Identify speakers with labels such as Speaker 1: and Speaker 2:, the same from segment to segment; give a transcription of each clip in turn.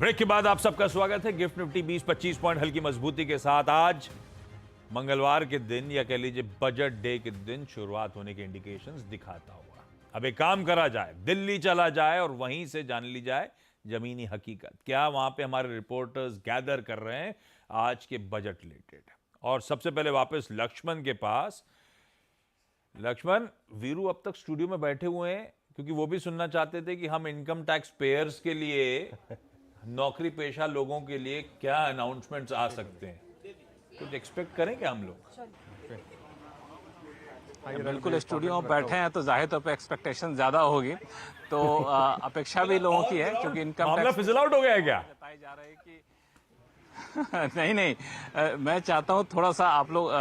Speaker 1: Break के बाद आप सबका स्वागत है। गिफ्ट निफ्टी 20-25 पॉइंट हल्की मजबूती के साथ आज मंगलवार के दिन या कह लीजिए बजट डे के दिन शुरुआत होने के इंडिकेशंस दिखाता हुआ। अब एक काम करा जाए, दिल्ली चला जाए और वहीं से जान ली जाए जमीनी हकीकत, क्या वहां पे हमारे रिपोर्टर्स गैदर कर रहे हैं आज के बजट रिलेटेड। और सबसे पहले वापस लक्ष्मण के पास। लक्ष्मण, वीरू अब तक स्टूडियो में बैठे हुए हैं क्योंकि वो भी सुनना चाहते थे कि हम इनकम टैक्स पेयर्स के लिए, नौकरी पेशा लोगों के लिए क्या अनाउंसमेंट्स आ सकते हैं, कुछ एक्सपेक्ट करें क्या हम लोग?
Speaker 2: बिल्कुल, स्टूडियो में बैठे हैं तो जाहिर तौर पे एक्सपेक्टेशन ज्यादा होगी, तो अपेक्षा भी लोगों की है क्योंकि इनकम
Speaker 1: मामला फिजल आउट हो गया है क्या?
Speaker 2: बताए जा रहे हैं कि नहीं, मैं चाहता हूं थोड़ा सा आप लोग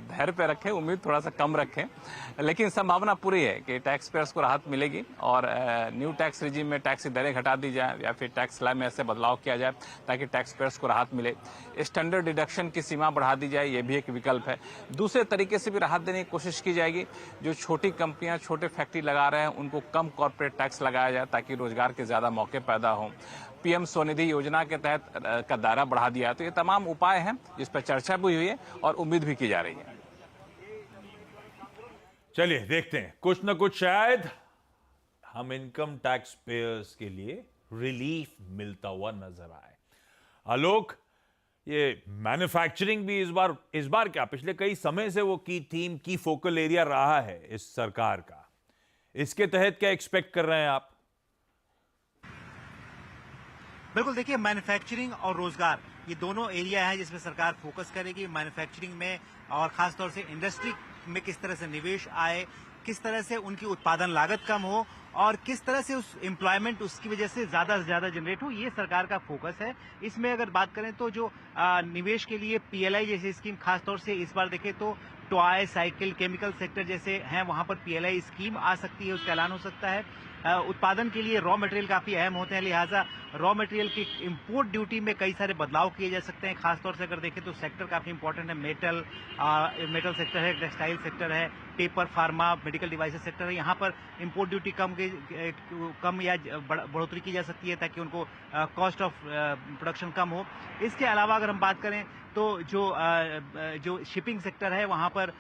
Speaker 2: धैर्य पे रखें, उम्मीद थोड़ा सा कम रखें, लेकिन संभावना पूरी है कि टैक्स पेयर्स को राहत मिलेगी और न्यू टैक्स रिजीम में टैक्स की दरें घटा दी जाए या फिर टैक्स स्लैब में ऐसे बदलाव किया जाए ताकि टैक्स पेयर्स को राहत मिले। स्टैंडर्ड डिडक्शन की सीमा बढ़ा दी जाए, ये भी एक विकल्प है। दूसरे तरीके से भी राहत देने की कोशिश की जाएगी। जो छोटी कंपनियां, छोटे फैक्ट्री लगा रहे हैं उनको कम कॉर्पोरेट टैक्स लगाया जाए ताकि रोजगार के ज्यादा मौके पैदा हों। पीएम स्वनिधि योजना के तहत का दायरा बढ़ा दिया है। तो ये तमाम उपाय हैं जिस पर चर्चा भी हुई है और उम्मीद भी की जा रही है।
Speaker 1: चलिए देखते हैं, कुछ ना कुछ शायद हम इनकम टैक्स पेयर्स के लिए रिलीफ मिलता हुआ नजर आए। आलोक, ये मैन्युफैक्चरिंग भी इस बार क्या पिछले कई समय से वो की थीम, की फोकल एरिया रहा है इस सरकार का। इसके तहत क्या एक्सपेक्ट कर रहे हैं आप?
Speaker 3: बिल्कुल, देखिए, मैन्युफैक्चरिंग और रोजगार ये दोनों एरिया हैं जिसमें सरकार फोकस करेगी। मैन्युफैक्चरिंग में और खासतौर से इंडस्ट्री में किस तरह से निवेश आए, किस तरह से उनकी उत्पादन लागत कम हो और किस तरह से उस एम्प्लॉयमेंट उसकी वजह से ज्यादा जनरेट हो, ये सरकार का फोकस है। इसमें अगर बात करें तो जो निवेश के लिए पीएलआई जैसी स्कीम, खासतौर से इस बार देखें तो टॉय, साइकिल, केमिकल सेक्टर जैसे हैं, वहां पर पीएलआई स्कीम आ सकती है, उसका ऐलान हो सकता है। उत्पादन के लिए रॉ मटेरियल काफी अहम होते हैं, लिहाजा रॉ मटेरियल की इंपोर्ट ड्यूटी में कई सारे बदलाव किए जा सकते हैं। खासतौर से अगर देखें तो सेक्टर काफी इंपॉर्टेंट है। मेटल सेक्टर है, टेक्सटाइल सेक्टर है, paper, pharma, medical devices sector है। यहाँ पर इंपोर्ट ड्यूटी कम या बढ़ोतरी की जा सकती है ताकि उनको कॉस्ट ऑफ प्रोडक्शन कम हो। इसके अलावा अगर हम बात करें तो जो शिपिंग सेक्टर है वहां पर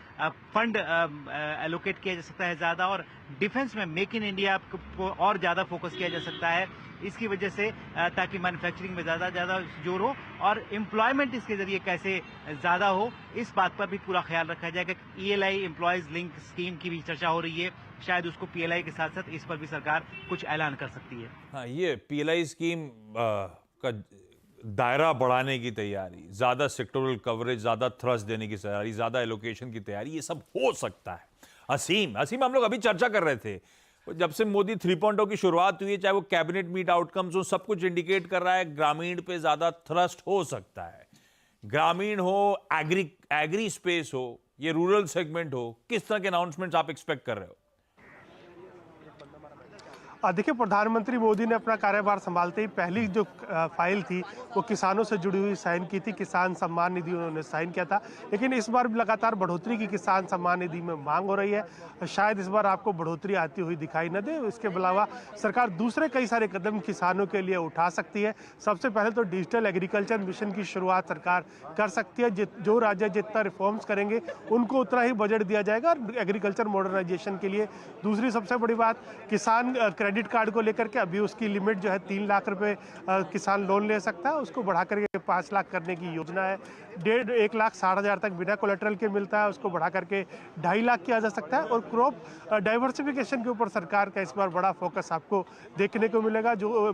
Speaker 3: फंड एलोकेट किया जा सकता है ज्यादा, और डिफेंस में मेक इन इंडिया को और ज्यादा फोकस किया जा सकता है इसकी वजह से, ताकि मैन्युफैक्चरिंग में ज्यादा जोर हो और एम्प्लॉयमेंट इसके जरिए कैसे ज्यादा हो, इस बात पर भी पूरा ख्याल रखा जाएगा। ईएलआई एम्प्लॉयज लिंक स्कीम की भी चर्चा हो रही है, शायद उसको पीएलआई के साथ साथ इस पर भी सरकार कुछ ऐलान कर सकती है।
Speaker 1: हाँ, ये पीएलआई स्कीम का दायरा बढ़ाने की तैयारी, ज्यादा सेक्टोरल कवरेज, ज्यादा थ्रस्ट देने की तैयारी, ज्यादा एलोकेशन की तैयारी, ये सब हो सकता है। असीम हम लोग अभी चर्चा कर रहे थे, जब से मोदी 3.0 की शुरुआत हुई है, चाहे वो कैबिनेट मीट आउटकम्स हो, सब कुछ इंडिकेट कर रहा है ग्रामीण पे ज्यादा थ्रस्ट हो सकता है। ग्रामीण हो, एग्री स्पेस हो, ये रूरल सेगमेंट हो, किस तरह के अनाउंसमेंट्स आप एक्सपेक्ट कर रहे हो?
Speaker 4: देखिए, प्रधानमंत्री मोदी ने अपना कार्यभार संभालते ही पहली जो फाइल थी वो किसानों से जुड़ी हुई साइन की थी। किसान सम्मान निधि उन्होंने साइन किया था, लेकिन इस बार भी लगातार बढ़ोतरी की किसान सम्मान निधि में मांग हो रही है। शायद इस बार आपको बढ़ोतरी आती हुई दिखाई न दे। इसके अलावा सरकार दूसरे कई सारे कदम किसानों के लिए उठा सकती है। सबसे पहले तो डिजिटल एग्रीकल्चर मिशन की शुरुआत सरकार कर सकती है। जो राज्य जितना रिफॉर्म्स करेंगे उनको उतना ही बजट दिया जाएगा एग्रीकल्चर मॉडर्नाइजेशन के लिए। दूसरी सबसे बड़ी बात, किसान क्रेडिट कार्ड को लेकर के अभी उसकी लिमिट जो है 3 लाख रुपए किसान लोन ले सकता है, उसको बढ़ा करके 5 लाख करने की योजना है। 1,60,000 तक बिना कोलेट्रल के मिलता है, उसको बढ़ा करके 2.5 लाख किया जा सकता है। और क्रॉप डाइवर्सिफिकेशन के ऊपर सरकार का इस बार बड़ा फोकस आपको देखने को मिलेगा। जो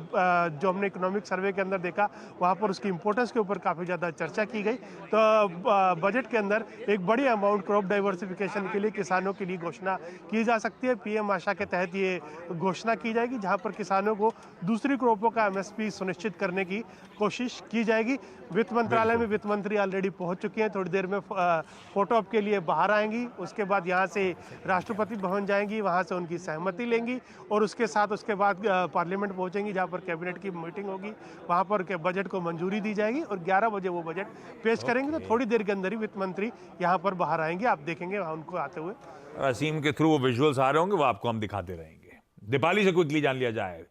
Speaker 4: हमने इकोनॉमिक सर्वे के अंदर देखा, वहाँ पर उसकी इंपॉर्टेंस के ऊपर काफ़ी ज़्यादा चर्चा की गई। तो बजट के अंदर एक बड़ी अमाउंट क्रॉप डाइवर्सिफिकेशन के लिए किसानों के लिए घोषणा की जा सकती है। पीएम आशा के तहत ये घोषणा की जाएगी, जहां पर किसानों को दूसरी क्रॉपों का एमएसपी सुनिश्चित करने की कोशिश की जाएगी। वित्त मंत्रालय में वित्त मंत्री ऑलरेडी पहुंच चुकी हैं, थोड़ी देर में फोटो ऑप के लिए बाहर आएंगी। उसके बाद यहां से राष्ट्रपति भवन जाएंगी, वहां से उनकी सहमति लेंगी और उसके बाद पार्लियामेंट पहुंचेंगी, जहां पर कैबिनेट की मीटिंग होगी, वहां पर के बजट को मंजूरी दी जाएगी और 11 बजे वो बजट पेश करेंगे। तो थोड़ी देर के अंदर ही वित्त मंत्री यहाँ पर बाहर आएंगे, आप देखेंगे वहाँ उनको आते हुए।
Speaker 1: असीम के थ्रू वो विजुअल्स आ रहे होंगे, वो आपको हम दिखाते रहेंगे। दीपाली से क्विकली जान लिया जाए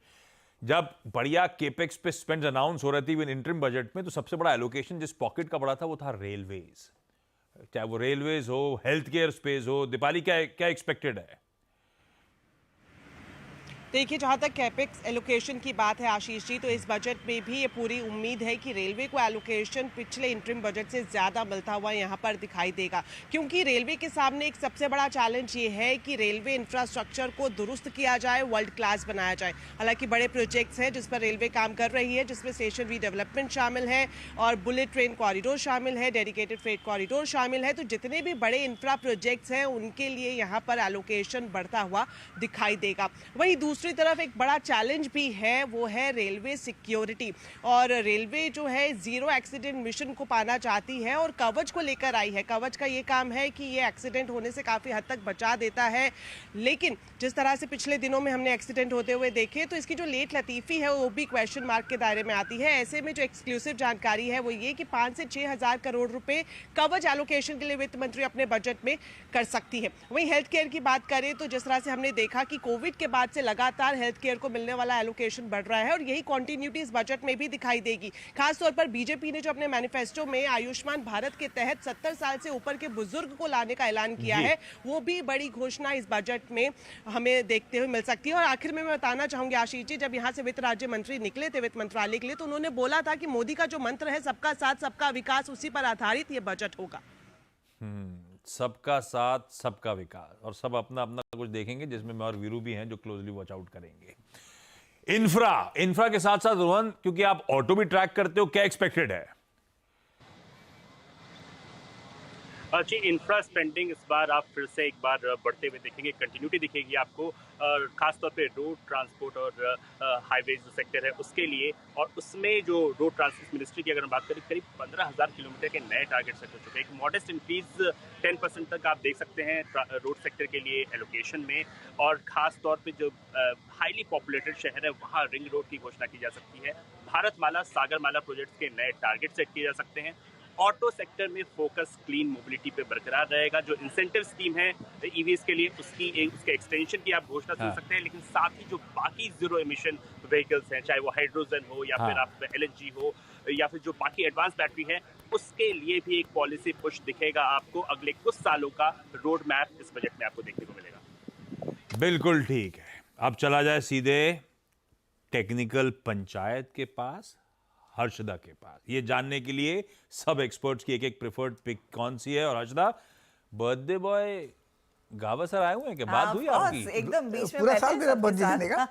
Speaker 1: जब बढ़िया केपेक्स पे स्पेंड अनाउंस हो रही थी इन इंटरिम बजट में, तो सबसे बड़ा एलोकेशन जिस पॉकेट का बड़ा था वो था रेलवेज, चाहे वो रेलवेज हो, हेल्थ केयर स्पेस हो। दीपाली, क्या क्या एक्सपेक्टेड है?
Speaker 5: देखिए, जहाँ तक कैपेक्स एलोकेशन की बात है आशीष जी, तो इस बजट में भी ये पूरी उम्मीद है कि रेलवे को एलोकेशन पिछले इंटरिम बजट से ज़्यादा मिलता हुआ यहाँ पर दिखाई देगा, क्योंकि रेलवे के सामने एक सबसे बड़ा चैलेंज ये है कि रेलवे इंफ्रास्ट्रक्चर को दुरुस्त किया जाए, वर्ल्ड क्लास बनाया जाए। हालांकि बड़े प्रोजेक्ट्स हैं जिस पर रेलवे काम कर रही है, जिसमें स्टेशन रीडेवलपमेंट शामिल है और बुलेट ट्रेन कॉरिडोर शामिल है, डेडिकेटेड फ्रेट कॉरिडोर शामिल है। तो जितने भी बड़े इंफ्रा प्रोजेक्ट्स हैं उनके लिए यहाँ पर एलोकेशन बढ़ता हुआ दिखाई देगा। वहीं दूसरी तरफ एक बड़ा चैलेंज भी है, वो है रेलवे सिक्योरिटी। और रेलवे जो है जीरो एक्सीडेंट मिशन को पाना चाहती है और कवच को लेकर आई है। कवच का ये काम है कि ये एक्सीडेंट होने से काफ़ी हद तक बचा देता है, लेकिन जिस तरह से पिछले दिनों में हमने एक्सीडेंट होते हुए देखे, तो इसकी जो लेट लतीफ़ी है वो भी क्वेश्चन मार्क के दायरे में आती है। ऐसे में जो एक्सक्लूसिव जानकारी है वो ये कि 5 से 6 हज़ार करोड़ रुपए कवच एलोकेशन के लिए वित्त मंत्री अपने बजट में कर सकती है। वहीं हेल्थ केयर की बात करें तो जिस तरह से हमने देखा कि कोविड के बाद से लगातार हेल्थ केयर को मिलने वाला एलोकेशन बढ़ रहा है और यही कंटिन्यूटी इस बजट में भी दिखाई देगी। खासतौर पर बीजेपी ने जो अपने मैनिफेस्टो में आयुष्मान भारत के तहत 70 साल से ऊपर के बुजुर्ग को लाने का ऐलान किया है, वो भी बड़ी घोषणा इस बजट में हमें देखते हुए मिल सकती है। और आखिर में मैं बताना चाहूंगी आशीष जी, जब यहाँ से वित्त राज्य मंत्री निकले थे वित्त मंत्रालय के लिए, तो उन्होंने बोला था कि मोदी का जो मंत्र है सबका साथ सबका विकास, उसी पर आधारित ये बजट होगा।
Speaker 1: सबका साथ सबका विकास, और सब अपना अपना कुछ देखेंगे, जिसमें मैं और वीरू भी हैं जो क्लोजली वॉच आउट करेंगे। इंफ्रा के साथ साथ रोहन, क्योंकि आप ऑटो भी ट्रैक करते हो, क्या एक्सपेक्टेड है?
Speaker 6: जी, इंफ्रा स्पेंडिंग इस बार आप फिर से एक बार बढ़ते हुए देखेंगे, कंटिन्यूटी दिखेगी आपको, खासतौर पे रोड ट्रांसपोर्ट और हाईवेज जो सेक्टर है उसके लिए। और उसमें जो रोड ट्रांसपोर्ट मिनिस्ट्री की अगर हम बात करें, करीब 15,000 किलोमीटर के नए टारगेट सेट हो चुके हैं। एक मॉडेस्ट इंक्रीज 10% तक आप देख सकते हैं रोड सेक्टर के लिए एलोकेशन में। और खास तौर पे जो हाईली पॉपुलेटेड शहर है वहाँ रिंग रोड की घोषणा की जा सकती है। भारतमाला, सागरमाला प्रोजेक्ट्स के नए टारगेट सेट किए जा सकते हैं। ऑटो सेक्टर में फोकस क्लीन मोबिलिटी पे बरकरार रहेगा। जो इंसेंटिव स्कीम है ईवीएस के लिए, उसके एक्सटेंशन की आप घोषणा सुन सकते हैं। लेकिन साथ ही जो बाकी जीरो एमिशन व्हीकल्स हैं, चाहे वो हाइड्रोजन हो या फिर आप एलएनजी हो या फिर जो बाकी एडवांस बैटरी है, उसके लिए भी एक पॉलिसी पुश दिखेगा आपको। अगले कुछ सालों का रोड मैप इस बजट में आपको देखने को मिलेगा।
Speaker 1: बिल्कुल ठीक है। अब चला जाए सीधे टेक्निकल पंचायत के पास, हर्षदा के पास, ये जानने के लिए सब एक्सपर्ट्स की एक एक प्रेफर्ड पिक कौन सी है। और हर्षदा, बर्थडे बॉय गावस्कर आए हुए हैं क्या? बात हुई आपकी?
Speaker 7: एकदम बीच में
Speaker 8: पूरा साल मेरा बर्थडे
Speaker 7: साथ।
Speaker 8: जाने का।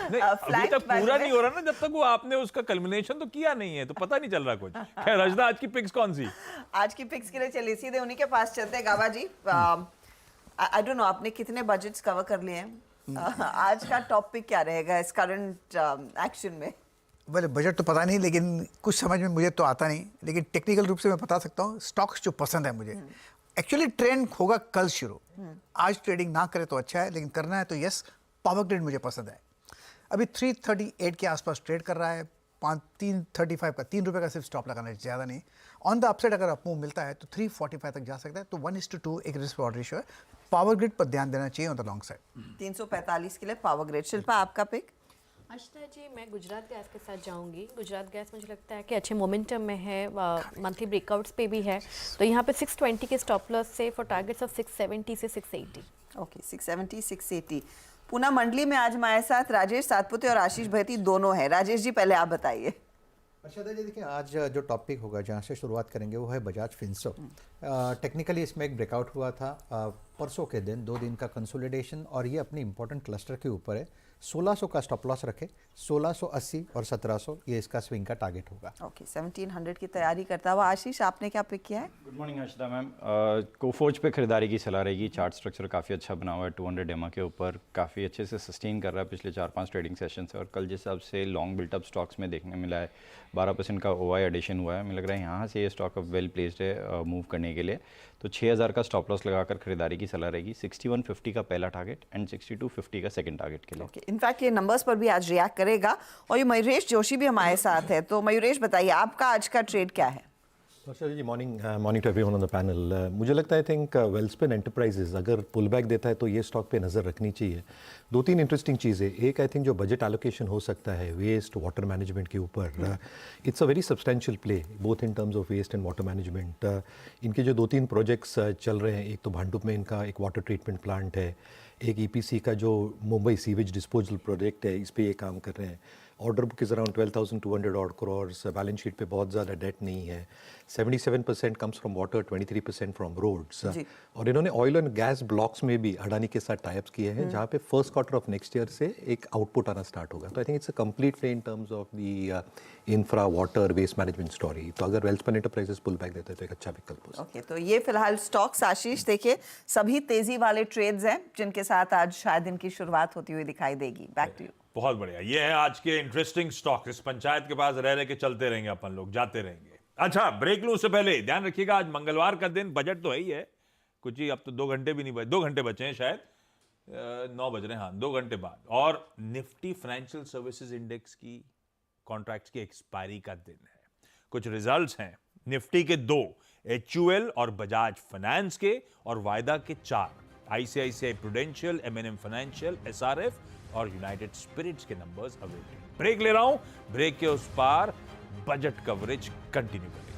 Speaker 1: नहीं, अभी तक पूरा नहीं हो रहा ना, जब तक वो आपने उसका कल्मिनेशन तो किया नहीं है, तो पता नहीं चल रहा कुछ। खैर हर्षदा, आज की पिक्स कौन सी?
Speaker 7: आज की पिक्स के लिए चलिए सीधे उन्हीं के पास चलते हैं। गावा जी, आई डोंट नो आपने कितने बजट्स कवर कर लिए हैं, आज का टॉपिक क्या रहेगा इस करंट एक्शन में?
Speaker 8: बोले बजट तो पता नहीं, लेकिन कुछ समझ में मुझे तो आता नहीं, लेकिन टेक्निकल रूप से मैं बता सकता हूँ स्टॉक्स जो पसंद है मुझे। एक्चुअली ट्रेंड होगा कल शुरू, आज ट्रेडिंग ना करे तो अच्छा है, लेकिन करना है तो यस, पावर ग्रिड मुझे पसंद है। अभी 338 के आसपास ट्रेड कर रहा है, 335 का, 3 रुपये का सिर्फ स्टॉप लगाना है, ज़्यादा नहीं। ऑन द अपसाइड अगर अप मूव मिलता है तो 345 तक जा सकता है। तो 1:2 एक रिस्क रिवॉर्ड रेशियो है। पावर ग्रिड पर ध्यान देना चाहिए ऑन द लॉन्ग साइड।
Speaker 7: 345 के लिए पावर ग्रिड। शिल्पा, आपका पिक?
Speaker 9: अर्चना जी, मैं गुजरात गैस के साथ जाऊंगी। गुजरात गैस मुझे लगता है कि अच्छे मोमेंटम में है, मंथली ब्रेकआउट्स पे भी है, तो यहाँ पे 620 के स्टॉप लॉस से फॉर टारगेट्स ऑफ 670 से 680।
Speaker 7: ओके, 670 680। पूना मंडली में आज हमारे साथ राजेश सातपुते और आशीष भैती दोनों हैं। राजेश जी, पहले आप बताइए।
Speaker 10: अर्षदा जी, देखिए आज जो टॉपिक होगा, जहाँ से शुरुआत करेंगे, वो है बजाज फिंसो। टेक्निकली इसमें एक ब्रेकआउट हुआ था परसों के दिन, 2 दिन का कंसोलिडेशन, और ये अपनी इंपॉर्टेंट क्लस्टर के ऊपर है। 1600 का स्टॉप लॉस रखे, 1680 और 1700 ये इसका स्विंग का टारगेट होगा।
Speaker 7: ओके, 1700 की तैयारी करता हुआ आशीष, आपने क्या पिक किया है?
Speaker 11: Good morning Arshada ma'am. Coforge पे खरीदारी की सलाह रहेगी। चार्ट स्ट्रक्चर काफ़ी अच्छा बना हुआ है, 200 EMA के ऊपर काफ़ी अच्छे से सस्टेन कर रहा है पिछले 4-5 ट्रेडिंग सेशन से। और कल जिस हिसाब से लॉन्ग बिल्टअप स्टॉक्स में देखने मिला है, 12% का OI एडिशन हुआ है, मुझे लग रहा है यहाँ से ये स्टॉक अब वेल प्लेस्ड है मूव करने के लिए। तो 6000 का स्टॉप लॉस लगाकर खरीदारी की सलाह रहेगी। 6150 का पहला टारगेट एंड 6250 का सेकंड टारगेट के लिए।
Speaker 7: ओके, इनफैक्ट ये नंबर्स पर भी आज रिएक्ट करेगा। और ये मयूरेश जोशी भी हमारे साथ है। तो मयूरेश, बताइए आपका आज का ट्रेड क्या है?
Speaker 12: Harshad ji, morning to everyone on the panel. मुझे लगता है आई थिंक वेलस्पिन एंटरप्राइजेज अगर पुल बैक देता है तो ये स्टॉक पे नज़र रखनी चाहिए। दो तीन इंटरेस्टिंग चीज़ें, एक आई थिंक जो बजट एलोकेशन हो सकता है वेस्ट वाटर मैनेजमेंट के ऊपर, it's a very substantial play both in terms of waste and water management. इनके जो 2-3 प्रोजेक्ट्स चल रहे हैं, एक तो भांडुप में इनका एक वाटर ट्रीटमेंट प्लांट है, एक EPC का जो मुंबई सीवेज डिस्पोजल प्रोजेक्ट है, इस पर ये काम कर रहे हैं। Order book is around 12,200 odd crores, balance sheet पे बहुत ज़्यादा डेट नहीं है। 77% comes from water, 23% from roads. और इन्होंने ऑयल एंड गैस ब्लॉक्स में भी अडानी के साथ टाइप्स किए हैं, जहाँ पे first quarter of next year से एक आउटपुट आना स्टार्ट होगा। तो I think it's a complete play in terms of the infra water waste management story. तो अगर वेल्सपन एंटरप्राइजेस पुल बैक देते हैं तो एक अच्छा विकल्प हो सकता है।
Speaker 7: ओके, तो ये फिलहाल स्टॉक्स आशीष देखिए सभी तेजी वाले ट्रेड्स हैं जिनके साथ आज शायद इनकी शुरुआत होती हुई दिखाई देगी। Back to you.
Speaker 1: बहुत बढ़िया, ये है आज के इंटरेस्टिंग स्टॉक। इस पंचायत के पास रह के चलते रहेंगे अपन लोग, जाते रहेंगे। अच्छा, ब्रेक लूं उससे पहले ध्यान रखिएगा, आज मंगलवार का दिन, बजट तो है ही है, कुछ ही अब तो 2 घंटे भी नहीं बचे, 2 घंटे बचे हैं शायद, 9 बज रहे हैं, हाँ 2 घंटे बाद। और निफ्टी फाइनेंशियल सर्विसेज इंडेक्स की कॉन्ट्रैक्ट्स की एक्सपायरी का दिन है। कुछ रिजल्ट्स हैं निफ्टी के 2, HUL और बजाज फाइनेंस के, और वायदा के 4, ICICI prudential, M&M financial, SRF और यूनाइटेड स्पिरिट्स के नंबर्स अवेलेबल। ब्रेक ले रहा हूं, ब्रेक के उस पार बजट कवरेज कंटिन्यू करें।